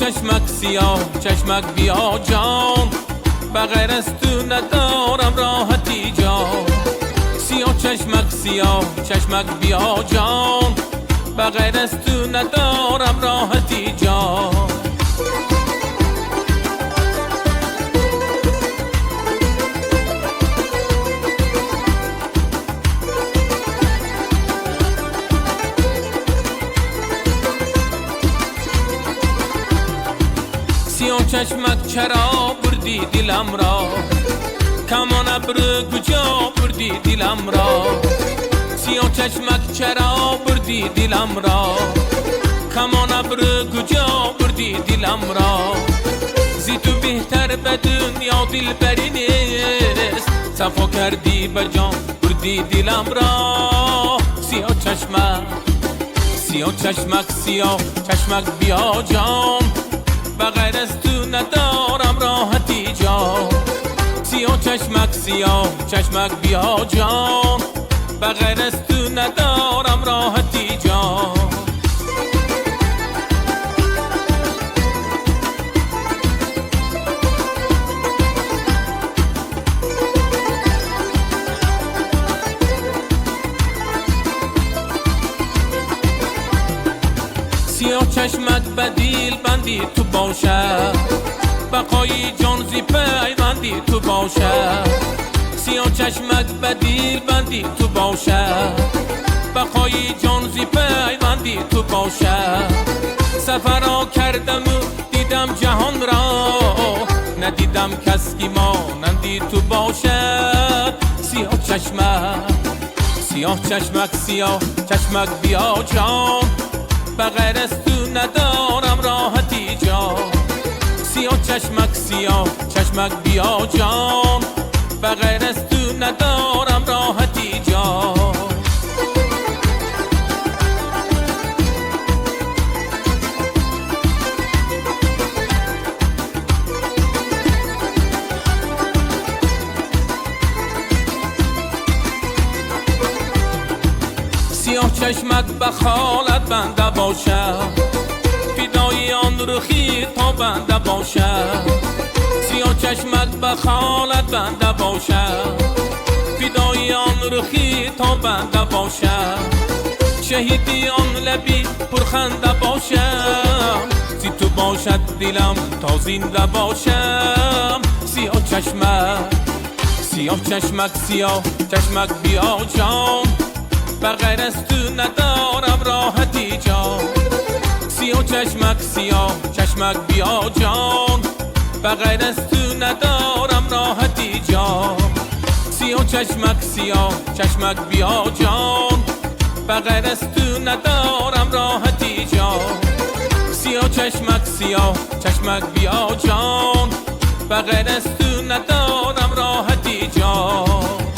چشمک سیاه چشمک بیا جان، بغیر از تو ندارم راحتی جان. سیاه چشمک بیا جان، بغیر از تو ندارم راحتی جان. سیاه چشمک چرا بردی دلم را، کمان ابرو کجا بردی دلم را. سیاه چشمک چرا بردی دلم را، کمان ابرو کجا بردی دلم را. زی تو بهتر به دنیا دلبری نیست، صفا کردی بر جان بردی دلم را. سیاه چشمک بیا جان، بغیر از تو ندارم راحتی جان. سیاه چشمک بیا جان، بغیر از تو ندارم راحتی جان. سیاه چشمک بدیل بندی تو باشه، بقای جان زی پیوندی تو باشه. سیاه چشمک بدیل بندی تو باشه، بقای جان زی پیوندی تو باشه. سفرها کردم و دیدم جهان را، ندیدم کس کی مانندی تو باشه. سیاه چشمک بیا جان، بغیر از تو ندارم راحتی جان. سیاه چشمک بیا جان، بغیر از تو ندارم راحتی جان. سیاه چشمک به خالت بنده باشه، فدای آن رخی تا بنده باشه. سیاه چشمک به خالت بنده باشه، فدای آن رخی تا بنده باشه. شهیدی آن لبی پرخنده باشه، زی تو باشد دلم تا زنده باشم. سیاه چشمک بیا جان، بغیر از تو ندارم راحتی جان. سیاه چشمک بیا جان، بغیر از تو ندارم راحتی جان. سیاه چشمک بیا جان، بغیر از تو ندارم راحتی جان. سیاه چشمک بیا جان، بغیر از تو ندارم راحتی جان.